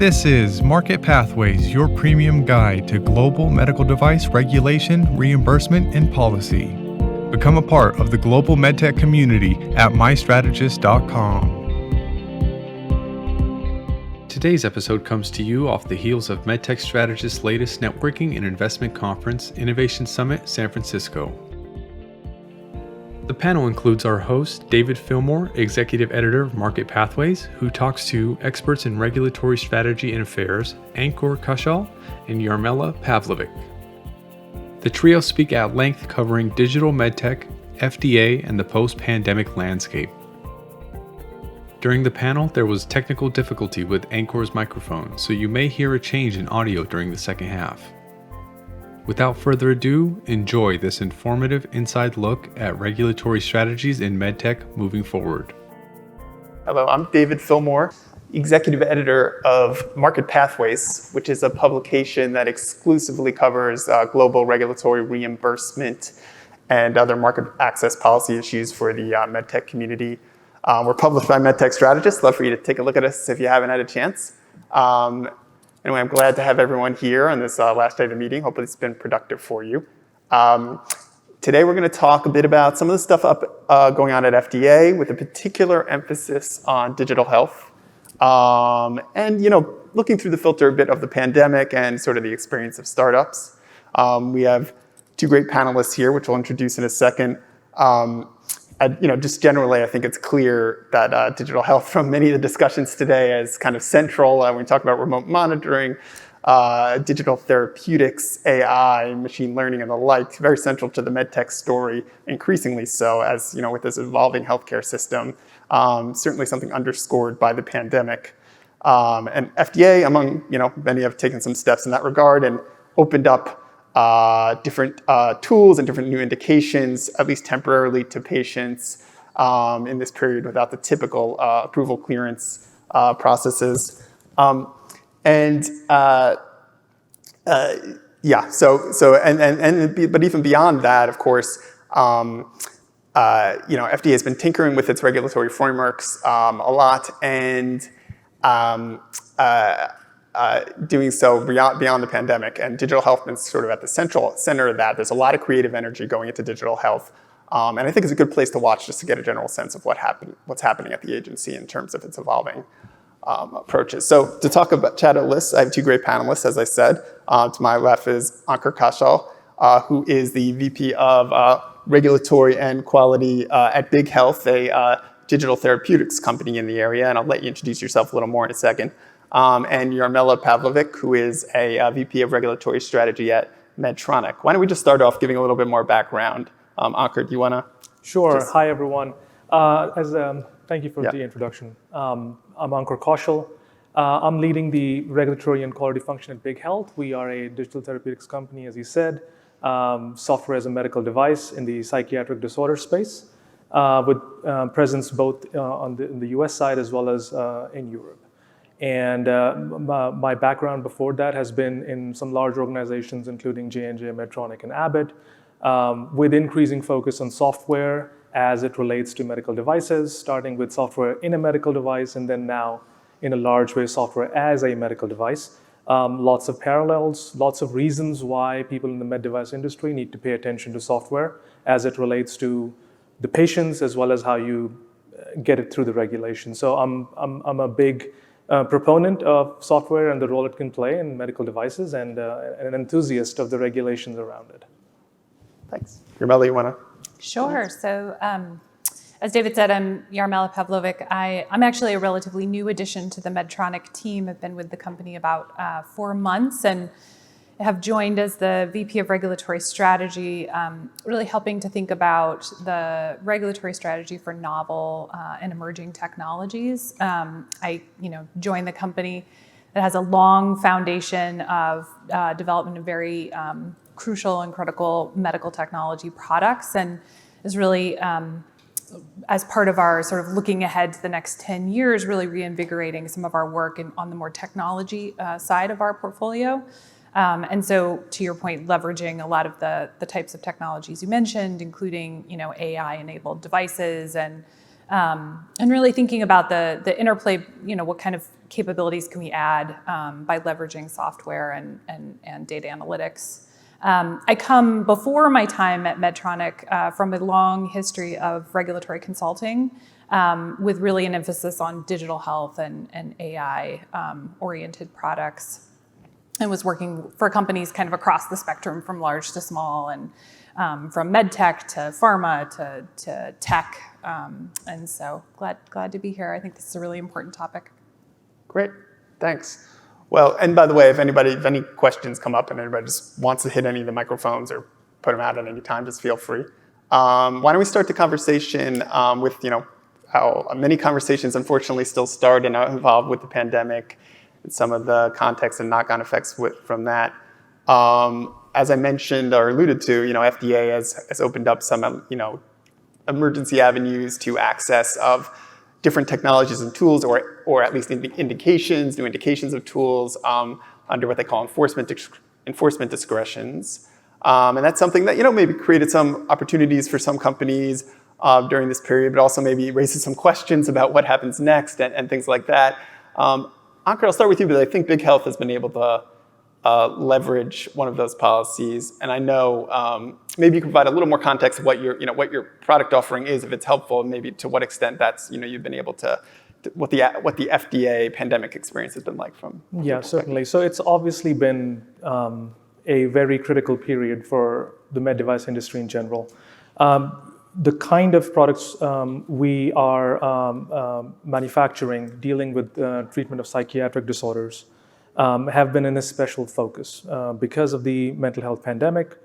This is Market Pathways, your premium guide to global medical device regulation, reimbursement, and policy. Become a part of the global medtech community at mystrategist.com. Today's episode comes to you off the heels of MedTech Strategist's latest networking and investment conference, Innovation Summit San Francisco. The panel includes our host, David Filmore, Executive Editor of Market Pathways, who talks to experts in regulatory strategy and affairs, Ankur Kaushal and Yarmela Pavlovic. The trio speak at length covering digital medtech, FDA, and the post-pandemic landscape. During the panel, there was technical difficulty with Ankur's microphone, so you may hear a change in audio during the second half. Without further ado, enjoy this informative inside look at regulatory strategies in medtech moving forward. Hello, I'm David Filmore, Executive Editor of Market Pathways, which is a publication that exclusively covers global regulatory reimbursement and other market access policy issues for the medtech community. We're published by MedTech Strategist. Love for you to take a look at us if you haven't had a chance. Anyway, I'm glad to have everyone here on this last day of the meeting. Hopefully it's been productive for you. Today we're going to talk a bit about some of the stuff going on at FDA with a particular emphasis on digital health. And, looking through the filter a bit of the pandemic and sort of the experience of startups. We have two great panelists here, which I'll introduce in a second. Just generally, I think it's clear that digital health from many of the discussions today is kind of central when we talk about remote monitoring, digital therapeutics, AI, machine learning, and the like, very central to the medtech story, increasingly so as, with this evolving healthcare system, certainly something underscored by the pandemic. And FDA, among, many have taken some steps in that regard and opened up different tools and different new indications, at least temporarily, to patients in this period without the typical approval clearance processes. But even beyond that, of course, FDA has been tinkering with its regulatory frameworks a lot and doing so beyond the pandemic, and digital health is sort of at the center of that. There's a lot of creative energy going into digital health, and I think it's a good place to watch just to get a general sense of what's happening at the agency in terms of its evolving approaches. So to talk about chat at list, I have two great panelists, as I said. To my left is Ankur Kaushal, who is the VP of Regulatory and Quality at Big Health, a digital therapeutics company in the area, and I'll let you introduce yourself a little more in a second. And Yarmela Pavlovic, who is a VP of Regulatory Strategy at Medtronic. Why don't we just start off giving a little bit more background? Ankur, do you want to? Sure. Hi, everyone. Thank you for the introduction. I'm Ankur Kaushal. I'm leading the regulatory and quality function at Big Health. We are a digital therapeutics company, as you said, software as a medical device in the psychiatric disorder space, with presence both in the US side as well as in Europe. And my background before that has been in some large organizations, including J&J, Medtronic, and Abbott, with increasing focus on software as it relates to medical devices, starting with software in a medical device, and then now, in a large way, software as a medical device. Lots of parallels, lots of reasons why people in the med device industry need to pay attention to software as it relates to the patients, as well as how you get it through the regulation. So I'm a big proponent of software and the role it can play in medical devices, and an enthusiast of the regulations around it. Thanks. Yarmela, you want to? Sure. So as David said, I'm Yarmela Pavlovic. I'm actually a relatively new addition to the Medtronic team. I've been with the company about 4 months and have joined as the VP of Regulatory Strategy, really helping to think about the regulatory strategy for novel and emerging technologies. I joined the company that has a long foundation of development of very crucial and critical medical technology products, and is really, as part of our sort of looking ahead to the next 10 years, really reinvigorating some of our work on the more technology side of our portfolio. And so, to your point, leveraging a lot of the types of technologies you mentioned, including AI-enabled devices and and really thinking about the interplay, what kind of capabilities can we add by leveraging software and data analytics. I come before my time at Medtronic from a long history of regulatory consulting with really an emphasis on digital health and AI oriented products, and was working for companies kind of across the spectrum from large to small, and from med tech to pharma to tech. And so glad to be here. I think this is a really important topic. Great, thanks. Well, and by the way, if any questions come up and anybody just wants to hit any of the microphones or put them out at any time, just feel free. Why don't we start the conversation with, how many conversations unfortunately still start and are involved with the pandemic and some of the context and knock-on effects from that. As I mentioned or alluded to, FDA has opened up some, emergency avenues to access of different technologies and tools, or at least new indications of tools under what they call enforcement discretions. And that's something that, maybe created some opportunities for some companies during this period, but also maybe raises some questions about what happens next and things like that. Ankur, I'll start with you, because I think Big Health has been able to leverage one of those policies. And I know maybe you can provide a little more context of what your product offering is, if it's helpful, and maybe to what extent that's, you've been able to what the FDA pandemic experience has been like from. Yeah, certainly. So it's obviously been a very critical period for the med device industry in general. The kind of products we are manufacturing, dealing with treatment of psychiatric disorders, have been in a special focus because of the mental health pandemic,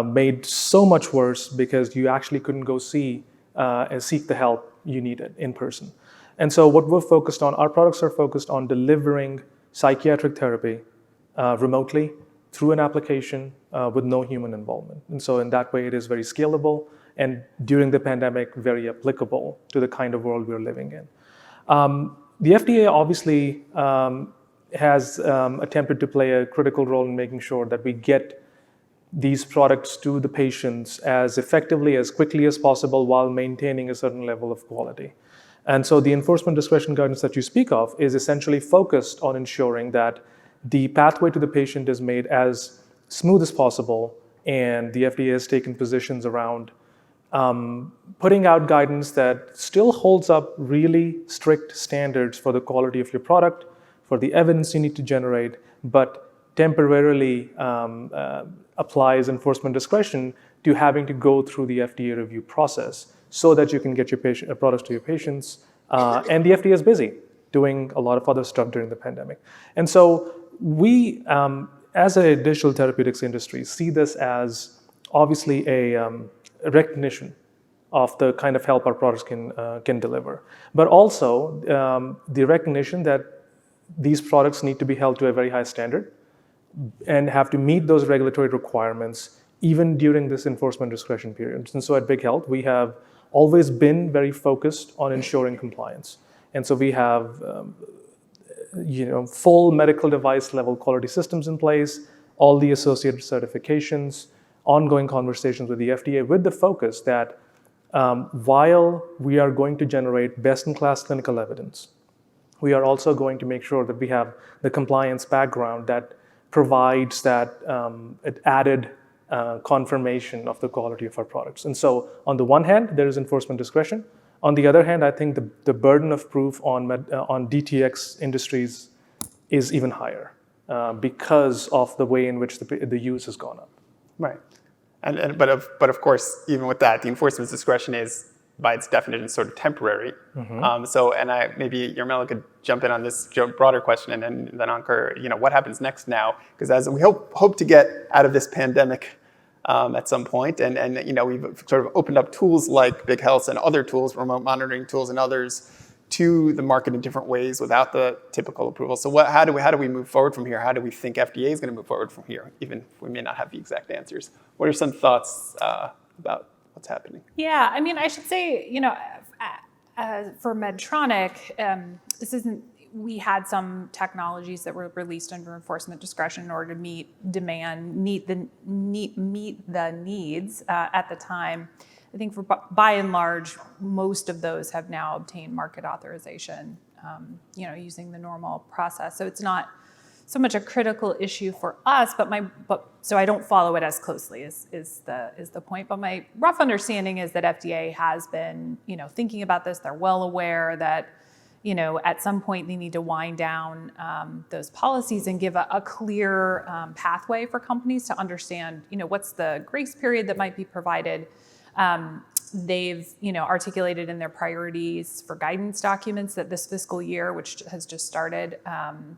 made so much worse because you actually couldn't go seek the help you needed in person. And so what we're focused on, our products are focused on delivering psychiatric therapy remotely through an application with no human involvement. And so in that way, it is very scalable, and during the pandemic, very applicable to the kind of world we're living in. The FDA obviously has attempted to play a critical role in making sure that we get these products to the patients as effectively, as quickly as possible, while maintaining a certain level of quality. And so the enforcement discretion guidance that you speak of is essentially focused on ensuring that the pathway to the patient is made as smooth as possible, and the FDA has taken positions around putting out guidance that still holds up really strict standards for the quality of your product, for the evidence you need to generate, but temporarily applies enforcement discretion to having to go through the FDA review process so that you can get your products to your patients. And the FDA is busy doing a lot of other stuff during the pandemic. And so we, as a digital therapeutics industry, see this as obviously a recognition of the kind of help our products can deliver, but also the recognition that these products need to be held to a very high standard and have to meet those regulatory requirements even during this enforcement discretion period. And so at Big Health, we have always been very focused on ensuring compliance. And so we have full medical device level quality systems in place, all the associated certifications, ongoing conversations with the FDA, with the focus that while we are going to generate best-in-class clinical evidence, we are also going to make sure that we have the compliance background that provides that added confirmation of the quality of our products. And so on the one hand, there is enforcement discretion. On the other hand, I think the burden of proof on DTX industries is even higher because of the way in which the use has gone up. Right. But of course, even with that, the enforcement discretion is, by its definition, sort of temporary. Mm-hmm. Maybe Yarmela could jump in on this broader question, and then Ankur, what happens next now? Because as we hope to get out of this pandemic at some point, and we've sort of opened up tools like Big Health and other tools, remote monitoring tools and others, to the market in different ways without the typical approval. So how do we move forward from here? How do we think FDA is going to move forward from here, even if we may not have the exact answers? What are some thoughts about what's happening? Yeah, I should say, for Medtronic, we had some technologies that were released under enforcement discretion in order to meet the needs at the time. I think by and large, most of those have now obtained market authorization, using the normal process. So it's not so much a critical issue for us, but so I don't follow it as closely is the point. But my rough understanding is that FDA has been, thinking about this. They're well aware that, at some point they need to wind down those policies and give a clear pathway for companies to understand, what's the grace period that might be provided. They've, articulated in their priorities for guidance documents that this fiscal year, which has just started,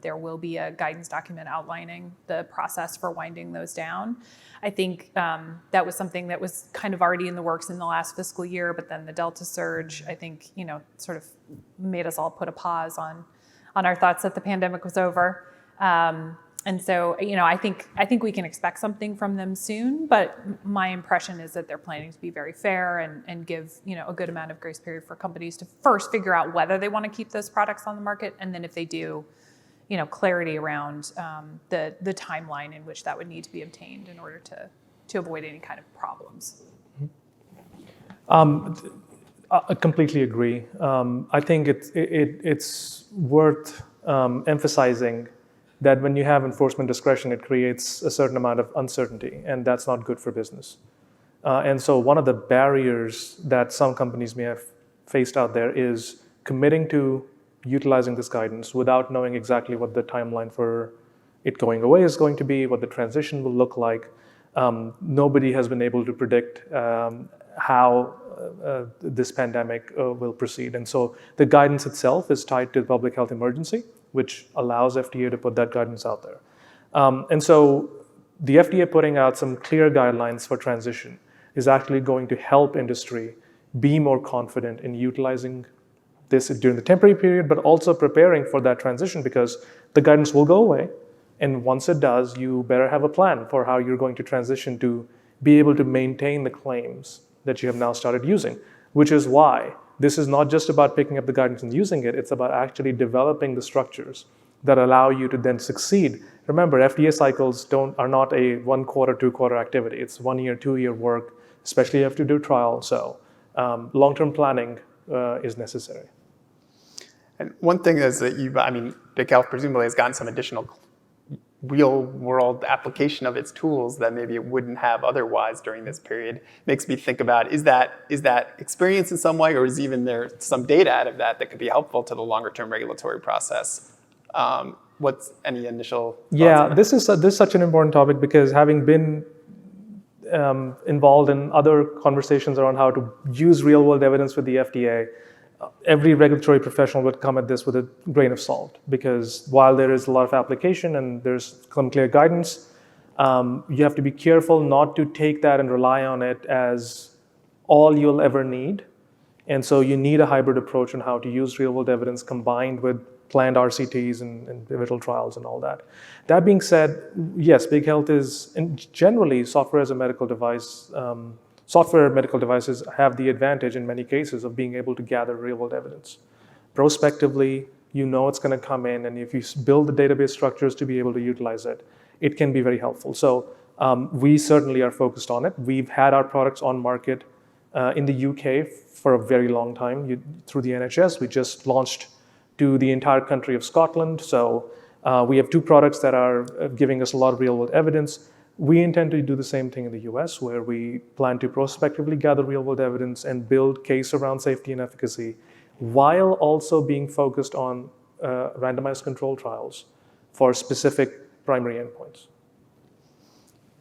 there will be a guidance document outlining the process for winding those down. I think that was something that was kind of already in the works in the last fiscal year, but then the Delta surge, I think, sort of made us all put a pause on our thoughts that the pandemic was over. And so, I think we can expect something from them soon, but my impression is that they're planning to be very fair and give, a good amount of grace period for companies to first figure out whether they want to keep those products on the market. And then if they do, clarity around the timeline in which that would need to be obtained in order to avoid any kind of problems. I completely agree. I think it's worth emphasizing that when you have enforcement discretion, it creates a certain amount of uncertainty, and that's not good for business. And so one of the barriers that some companies may have faced out there is committing to utilizing this guidance without knowing exactly what the timeline for it going away is going to be, what the transition will look like. Nobody has been able to predict how this pandemic will proceed. And so the guidance itself is tied to the public health emergency, which allows FDA to put that guidance out there. And so the FDA putting out some clear guidelines for transition is actually going to help industry be more confident in utilizing this during the temporary period, but also preparing for that transition, because the guidance will go away. And once it does, you better have a plan for how you're going to transition to be able to maintain the claims that you have now started using, which is why this is not just about picking up the guidance and using it, it's about actually developing the structures that allow you to then succeed. Remember, FDA cycles are not a 1 quarter, 2 quarter activity. It's 1 year, 2 year work, especially if you have to do trial. So long-term planning is necessary. And one thing is that Big Health presumably has gotten some additional real-world application of its tools that maybe it wouldn't have otherwise during this period. Makes me think about, is that experience in some way, or is even there some data out of that could be helpful to the longer-term regulatory process? What's any initial thoughts on that? This is such an important topic, because having been involved in other conversations around how to use real-world evidence with the FDA, every regulatory professional would come at this with a grain of salt, because while there is a lot of application and there's some clear guidance, you have to be careful not to take that and rely on it as all you'll ever need. And so you need a hybrid approach on how to use real-world evidence combined with planned RCTs and pivotal trials and all that. That being said, yes, Big Health is generally software as a medical device. Software medical devices have the advantage in many cases of being able to gather real-world evidence. Prospectively, it's going to come in, and if you build the database structures to be able to utilize it, it can be very helpful. So we certainly are focused on it. We've had our products on market in the UK for a very long time through the NHS. We just launched to the entire country of Scotland. So we have 2 products that are giving us a lot of real-world evidence. We intend to do the same thing in the US, where we plan to prospectively gather real-world evidence and build case around safety and efficacy, while also being focused on randomized control trials for specific primary endpoints.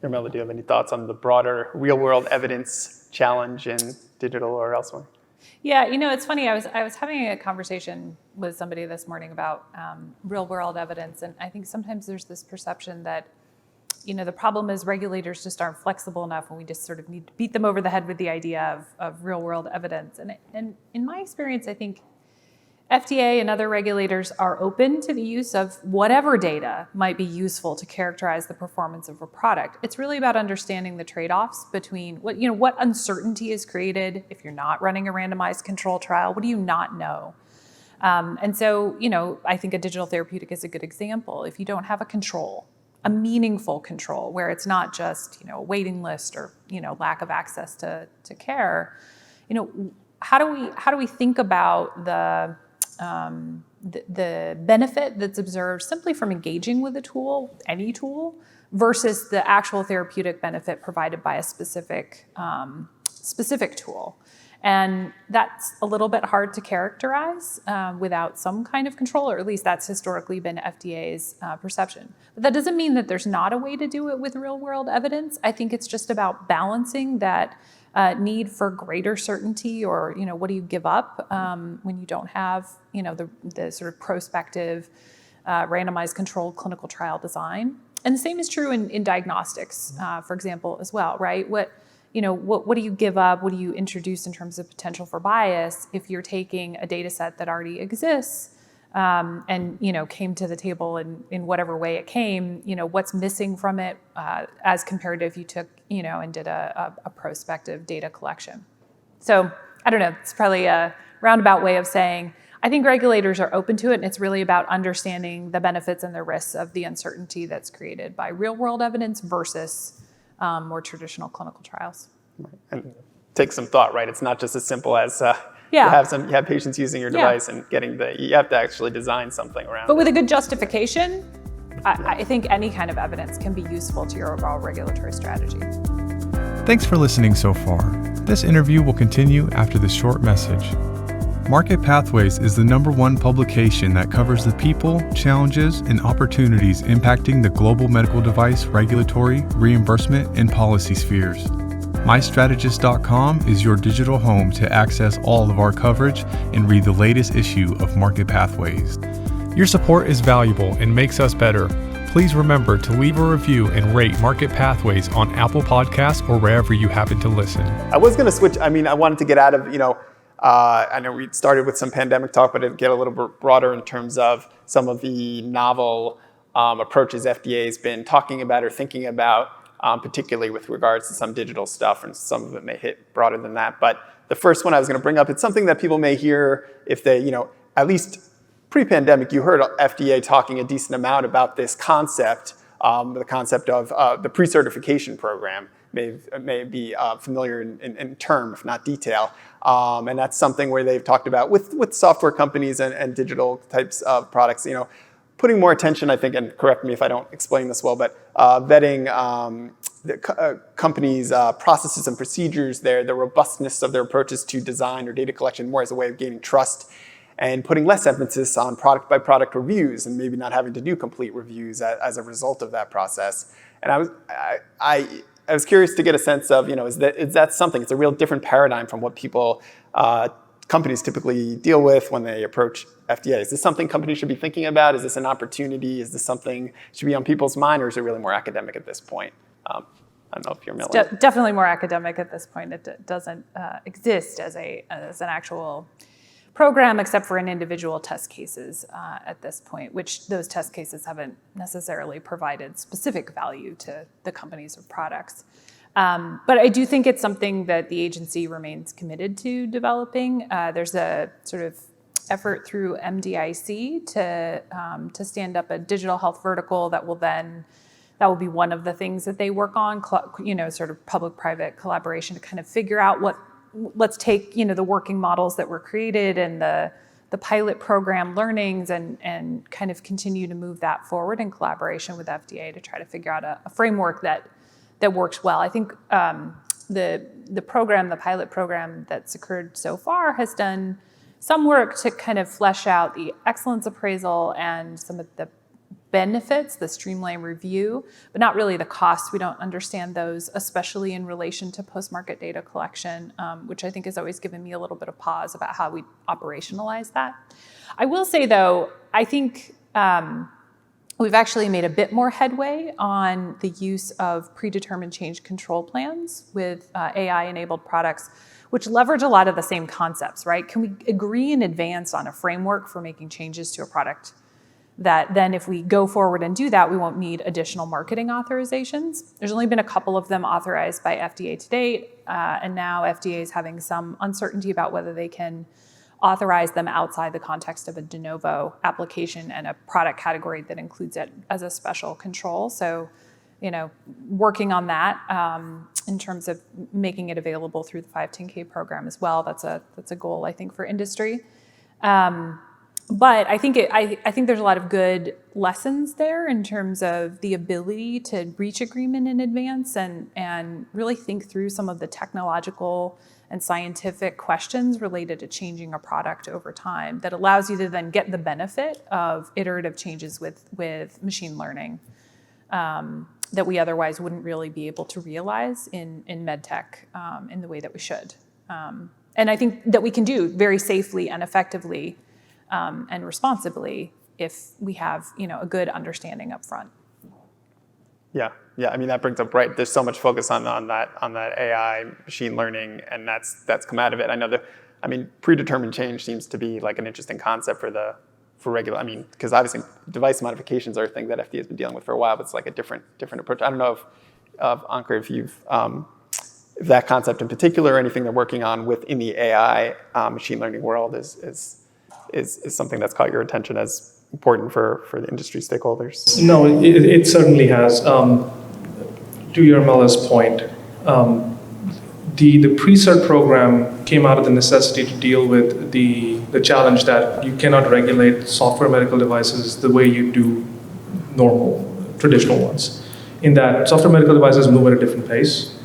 Yarmela, do you have any thoughts on the broader real-world evidence challenge in digital or elsewhere? Yeah, it's funny. I was having a conversation with somebody this morning about real-world evidence, and I think sometimes there's this perception that the problem is regulators just aren't flexible enough, and we just sort of need to beat them over the head with the idea of real-world evidence. And in my experience, I think FDA and other regulators are open to the use of whatever data might be useful to characterize the performance of a product. It's really about understanding the trade-offs between what uncertainty is created if you're not running a randomized control trial. What do you not know? And so, I think a digital therapeutic is a good example. If you don't have a control, a meaningful control where it's not just, a waiting list or, lack of access to care. How do we think about the benefit that's observed simply from engaging with a tool, any tool, versus the actual therapeutic benefit provided by a specific tool? And that's a little bit hard to characterize without some kind of control, or at least that's historically been FDA's perception. But that doesn't mean that there's not a way to do it with real-world evidence. I think it's just about balancing that need for greater certainty, or what do you give up when you don't have the sort of prospective randomized controlled clinical trial design. And the same is true in diagnostics, for example, as well, right? What do you give up? What do you introduce in terms of potential for bias if you're taking a data set that already exists and came to the table in whatever way it came? What's missing from it as compared to if you took and did a prospective data collection? So I don't know. It's probably a roundabout way of saying I think regulators are open to it, and it's really about understanding the benefits and the risks of the uncertainty that's created by real-world evidence versus more traditional clinical trials. And take some thought, right? It's not just as simple as you have patients using your device and you have to actually design something around But it. with a good justification, I think any kind of evidence can be useful to your overall regulatory strategy. Thanks for listening so far. This interview will continue after this short message. Market Pathways is the #1 publication that covers the people, challenges, and opportunities impacting the global medical device regulatory, reimbursement, and policy spheres. MyStrategist.com is your digital home to access all of our coverage and read the latest issue of Market Pathways. Your support is valuable and makes us better. Please remember to leave a review and rate Market Pathways on Apple Podcasts or wherever you happen to listen. I was going to switch. I wanted to get out of, I know we started with some pandemic talk, but it'd get a little bit broader in terms of some of the novel approaches FDA has been talking about or thinking about, particularly with regards to some digital stuff, and some of it may hit broader than that. But the first one I was going to bring up, it's something that people may hear if they, at least pre-pandemic, you heard FDA talking a decent amount about this concept, the concept of the Precertification Program. May be familiar in term, if not detail. And that's something where they've talked about with software companies and digital types of products, putting more attention, I think, and correct me if I don't explain this well, but vetting the companies' processes and procedures, the robustness of their approaches to design or data collection more as a way of gaining trust, and putting less emphasis on product-by-product reviews and maybe not having to do complete reviews as a result of that process. And I was curious to get a sense of, is that something? It's a real different paradigm from what companies typically deal with when they approach FDA. Is this something companies should be thinking about? Is this an opportunity? Is this something that should be on people's mind, or is it really more academic at this point? I don't know if you're Yarmela. Definitely more academic at this point. It doesn't exist as an actual program, except for in individual test cases at this point, which those test cases haven't necessarily provided specific value to the companies or products. But I do think it's something that the agency remains committed to developing. There's a sort of effort through MDIC to stand up a digital health vertical that will be one of the things that they work on, sort of public-private collaboration to kind of figure out let's take the working models that were created and the pilot program learnings and kind of continue to move that forward in collaboration with FDA to try to figure out a framework that works well. I think the pilot program that's occurred so far has done some work to kind of flesh out the excellence appraisal and some of the benefits, the streamlined review, but not really the costs. We don't understand those, especially in relation to post-market data collection, which I think has always given me a little bit of pause about how we operationalize that. I will say, though, I think we've actually made a bit more headway on the use of predetermined change control plans with AI-enabled products, which leverage a lot of the same concepts, right? Can we agree in advance on a framework for making changes to a product that then if we go forward and do that, we won't need additional marketing authorizations? There's only been a couple of them authorized by FDA to date, and now FDA is having some uncertainty about whether they can authorize them outside the context of a de novo application and a product category that includes it as a special control. So, working on that in terms of making it available through the 510K program as well. That's a goal, I think, for industry. But I think there's a lot of good lessons there in terms of the ability to reach agreement in advance and really think through some of the technological and scientific questions related to changing a product over time that allows you to then get the benefit of iterative changes with machine learning that we otherwise wouldn't really be able to realize in medtech in the way that we should. And I think that we can do very safely and effectively and responsibly if we have a good understanding up front. Yeah. I mean, that brings up there's so much focus on that AI machine learning, and that's come out of it. I know predetermined change seems to be like an interesting concept for regular. I mean, because obviously device modifications are a thing that FDA has been dealing with for a while, but it's like a different approach. I don't know if Ankur, if you've if that concept in particular or anything they're working on within the AI machine learning world is something that's caught your attention as important for the industry stakeholders? No, it certainly has. To Yarmela's point, the Precert program came out of the necessity to deal with the challenge that you cannot regulate software medical devices the way you do normal, traditional ones. In that software medical devices move at a different pace.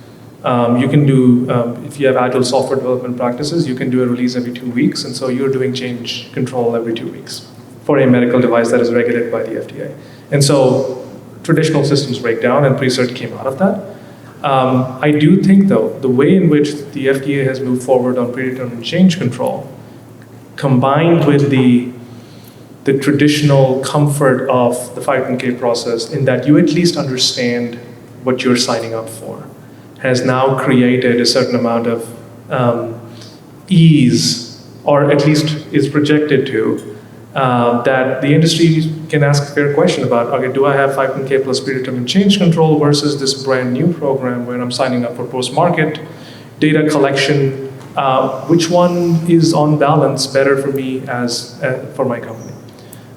You can do, if you have agile software development practices, you can do a release every 2 weeks, and so you're doing change control every 2 weeks for a medical device that is regulated by the FDA. And so traditional systems break down, and Precert came out of that. I do think, though, the way in which the FDA has moved forward on predetermined change control, combined with the traditional comfort of the 510K process, in that you at least understand what you're signing up for, has now created a certain amount of ease, or at least is projected to, that the industry can ask a fair question about, okay, do I have 510K plus predetermined change control versus this brand new program where I'm signing up for post-market data collection? Which one is on balance better for me for my company?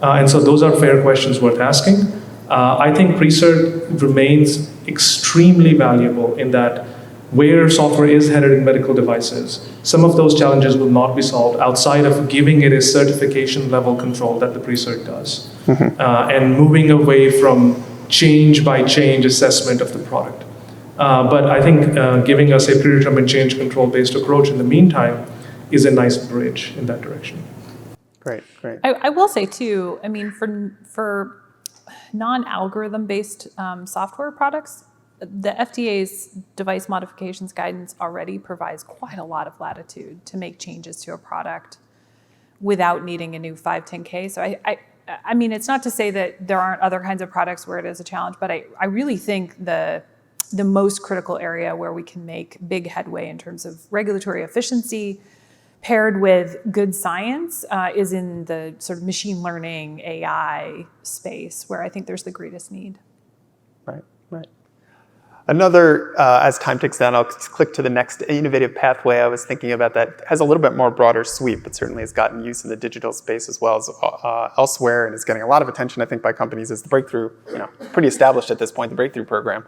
And so those are fair questions worth asking. I think Precert remains extremely valuable in that where software is headed in medical devices, some of those challenges will not be solved outside of giving it a certification level control that the Precert does, and moving away from change by change assessment of the product. But I think giving us a predetermined change control based approach in the meantime is a nice bridge in that direction. Great. I will say too, I mean, for non-algorithm based software products, the FDA's device modifications guidance already provides quite a lot of latitude to make changes to a product without needing a new 510K. So I mean, it's not to say that there aren't other kinds of products where it is a challenge, but I really think the most critical area where we can make big headway in terms of regulatory efficiency paired with good science is in the sort of machine learning AI space, where I think there's the greatest need. Right. Another, as time ticks down, I'll click to the next innovative pathway I was thinking about that has a little bit more broader sweep, but certainly has gotten use in the digital space as well as elsewhere, and is getting a lot of attention, I think, by companies as the breakthrough, pretty established at this point, the breakthrough program,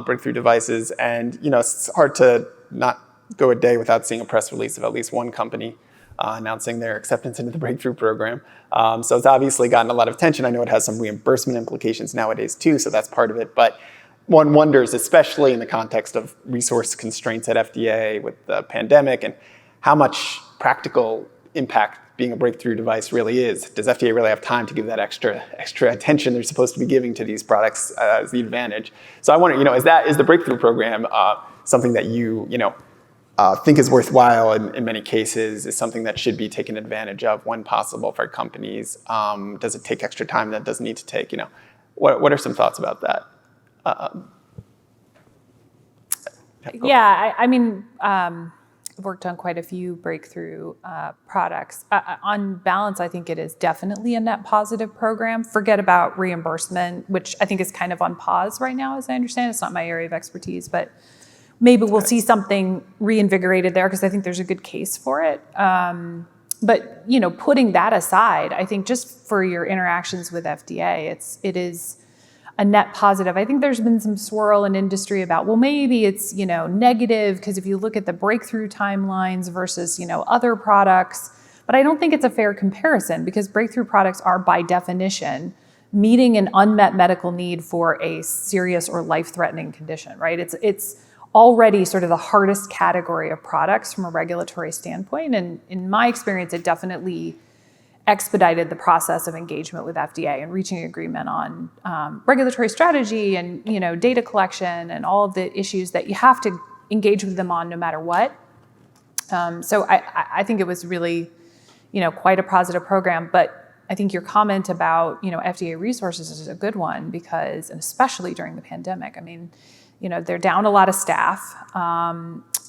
breakthrough devices. And, it's hard to not go a day without seeing a press release of at least one company announcing their acceptance into the breakthrough program. So it's obviously gotten a lot of attention. I know it has some reimbursement implications nowadays too, so that's part of it. But one wonders, especially in the context of resource constraints at FDA with the pandemic, and how much practical impact being a breakthrough device really is. Does FDA really have time to give that extra attention they're supposed to be giving to these products as the advantage? So I wonder, is the breakthrough program something that you think is worthwhile in many cases, is something that should be taken advantage of when possible for companies? Does it take extra time that it doesn't need to take? What are some thoughts about that? Yeah, I mean, I've worked on quite a few breakthrough products. On balance, I think it is definitely a net positive program. Forget about reimbursement, which I think is kind of on pause right now, as I understand. It's not my area of expertise, but maybe we'll see something reinvigorated there because I think there's a good case for it. But putting that aside, I think just for your interactions with FDA, it is a net positive. I think there's been some swirl in industry about, well, maybe it's negative because if you look at the breakthrough timelines versus other products, but I don't think it's a fair comparison because breakthrough products are by definition meeting an unmet medical need for a serious or life-threatening condition, right? It's already sort of the hardest category of products from a regulatory standpoint. And in my experience, it definitely expedited the process of engagement with FDA and reaching agreement on regulatory strategy and data collection and all of the issues that you have to engage with them on no matter what. So I think it was really quite a positive program. But I think your comment about FDA resources is a good one because, and especially during the pandemic, I mean, they're down a lot of staff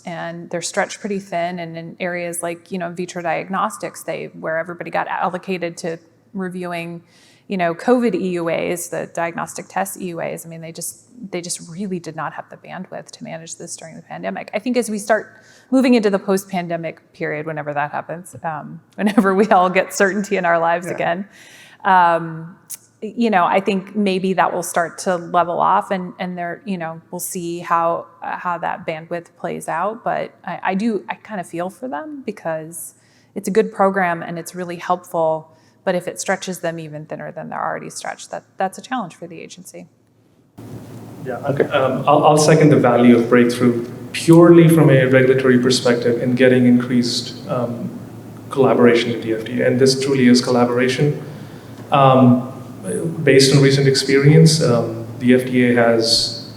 and they're stretched pretty thin. And in areas like, in vitro diagnostics, where everybody got allocated to reviewing, COVID EUAs, the diagnostic test EUAs. I mean, they just really did not have the bandwidth to manage this during the pandemic. I think as we start moving into the post-pandemic period, whenever that happens, whenever we all get certainty in our lives again, I think maybe that will start to level off and there, we'll see how that bandwidth plays out. But I kind of feel for them because it's a good program and it's really helpful. But if it stretches them even thinner than they're already stretched, that's a challenge for the agency. Yeah, okay. I'll second the value of breakthrough purely from a regulatory perspective in getting increased collaboration with the FDA. And this truly is collaboration. Based on recent experience, the FDA has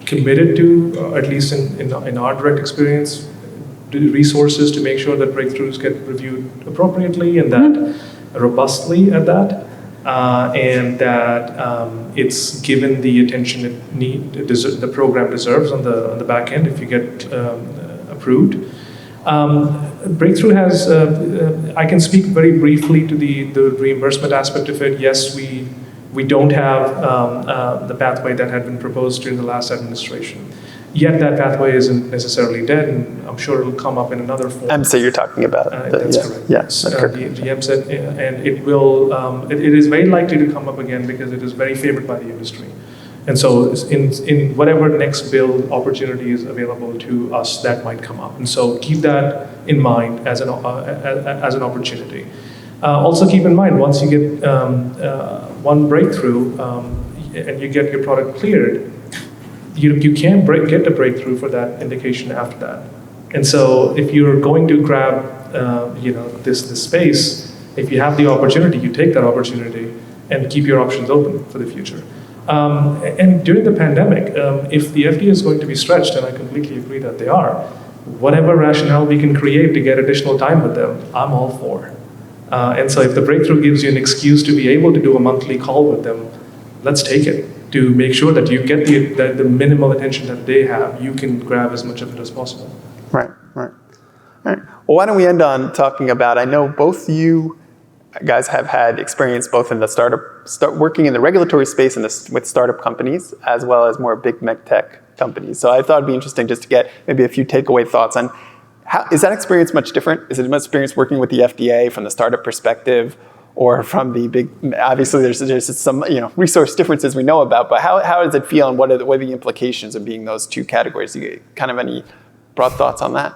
committed to, at least in our direct experience, resources to make sure that breakthroughs get reviewed appropriately and that robustly at that, and that it's given the attention the program deserves on the back end if you get approved. Breakthrough has, I can speak very briefly to the reimbursement aspect of it. Yes, we don't have the pathway that had been proposed during the last administration. Yet that pathway isn't necessarily dead, and I'm sure it'll come up in another form. MSA you're talking about. That's correct. Yes. The MSA, and it will. It is very likely to come up again because it is very favored by the industry. And so in whatever next build opportunity is available to us, that might come up. And so keep that in mind as an opportunity. Also keep in mind, once you get one breakthrough and you get your product cleared, you can't get a breakthrough for that indication after that. And so if you're going to grab this space, if you have the opportunity, you take that opportunity and keep your options open for the future. And during the pandemic, if the FDA is going to be stretched, and I completely agree that they are, whatever rationale we can create to get additional time with them, I'm all for. And so if the breakthrough gives you an excuse to be able to do a monthly call with them, let's take it to make sure that you get the minimal attention that they have. You can grab as much of it as possible. Right. All right. Well, why don't we end on talking about, I know both you guys have had experience both in the working in the regulatory space and with startup companies, as well as more big medtech companies. So I thought it'd be interesting just to get maybe a few takeaway thoughts on is that experience much different? Is it much experience working with the FDA from the startup perspective, or from the big? Obviously, there's some resource differences we know about, but how does it feel, and what are the implications of being those two categories? You kind of any broad thoughts on that?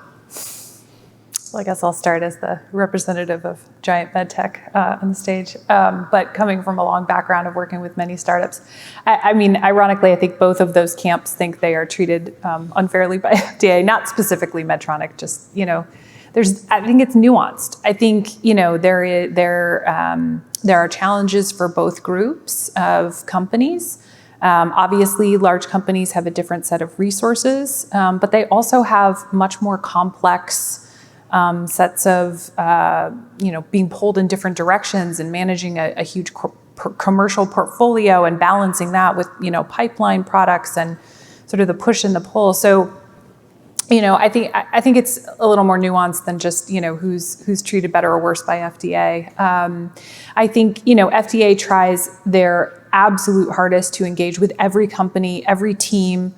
Well, I guess I'll start as the representative of giant medtech on the stage, but coming from a long background of working with many startups. I mean, ironically, I think both of those camps think they are treated unfairly by FDA, not specifically Medtronic, just, I think it's nuanced. I think, there are challenges for both groups of companies. Obviously, large companies have a different set of resources, but they also have much more complex sets of, being pulled in different directions and managing a huge commercial portfolio and balancing that with, pipeline products and sort of the push and the pull. So, I think it's a little more nuanced than just, who's treated better or worse by FDA. I think, FDA tries their absolute hardest to engage with every company, every team,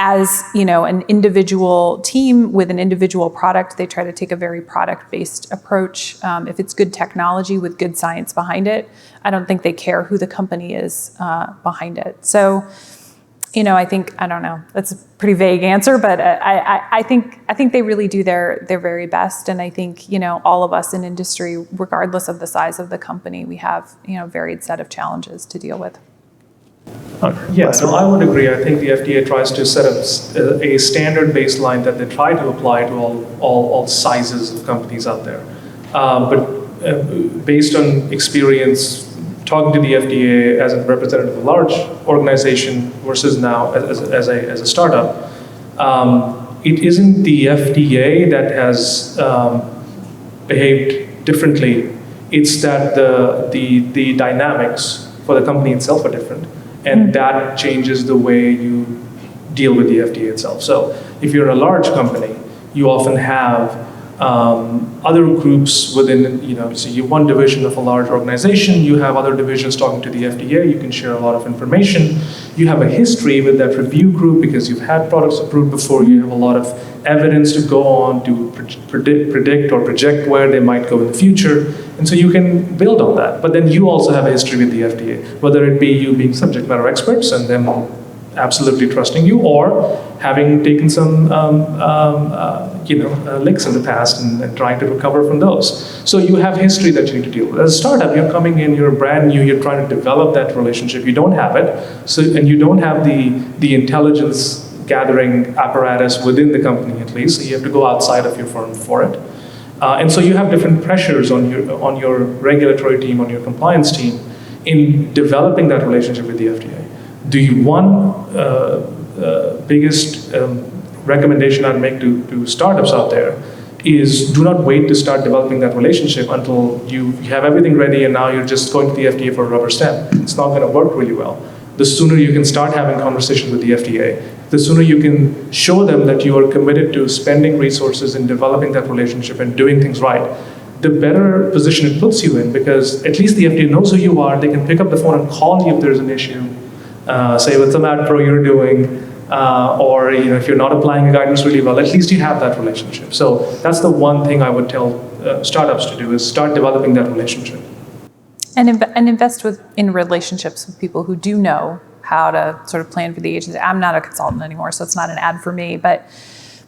as an individual team with an individual product, they try to take a very product-based approach. If it's good technology with good science behind it, I don't think they care who the company is behind it. So, I think, I don't know, that's a pretty vague answer, but I think they really do their very best. And I think, all of us in industry, regardless of the size of the company, we have, a varied set of challenges to deal with. Yeah, no, I would agree. I think the FDA tries to set up a standard baseline that they try to apply to all sizes of companies out there. But based on experience, talking to the FDA as a representative of a large organization versus now as a startup, it isn't the FDA that has behaved differently. It's that the dynamics for the company itself are different. And that changes the way you deal with the FDA itself. So if you're a large company, you often have other groups within, so you have one division of a large organization, you have other divisions talking to the FDA, you can share a lot of information. You have a history with that review group because you've had products approved before, you have a lot of evidence to go on to predict or project where they might go in the future. And so you can build on that. But then you also have a history with the FDA, whether it be you being subject matter experts and them absolutely trusting you, or having taken some licks in the past and trying to recover from those. So you have history that you need to deal with. As a startup, you're coming in, you're brand new, you're trying to develop that relationship. You don't have it, and you don't have the intelligence gathering apparatus within the company at least. So you have to go outside of your firm for it. And so you have different pressures on your regulatory team, on your compliance team, in developing that relationship with the FDA. Biggest recommendation I'd make to startups out there is do not wait to start developing that relationship until you have everything ready and now you're just going to the FDA for a rubber stamp. It's not going to work really well. The sooner you can start having conversations with the FDA, the sooner you can show them that you are committed to spending resources in developing that relationship and doing things right, the better position it puts you in, because at least the FDA knows who you are. They can pick up the phone and call you if there's an issue, say what's the MAD Pro you're doing, or if you're not applying the guidance really well, at least you have that relationship. So that's the one thing I would tell startups to do, is start developing that relationship. And invest in relationships with people who do know how to sort of plan for the agency. I'm not a consultant anymore, so it's not an ad for me, but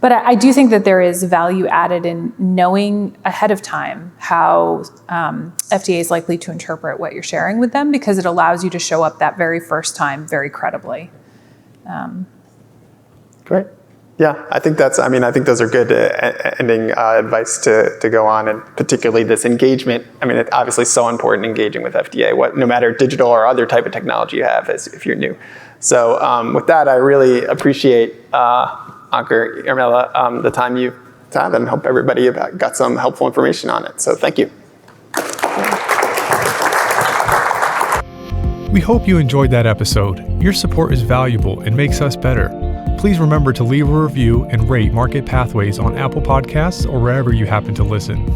I do think that there is value added in knowing ahead of time how FDA is likely to interpret what you're sharing with them, because it allows you to show up that very first time very credibly. Great. Yeah, I think those are good ending advice to go on, and particularly this engagement. It's obviously so important engaging with FDA, no matter digital or other type of technology you have, as if you're new. So with that, I really appreciate Ankur, Yarmela, the time you've had, and hope everybody got some helpful information on it. So thank you. We hope you enjoyed that episode. Your support is valuable and makes us better. Please remember to leave a review and rate Market Pathways on Apple Podcasts or wherever you happen to listen.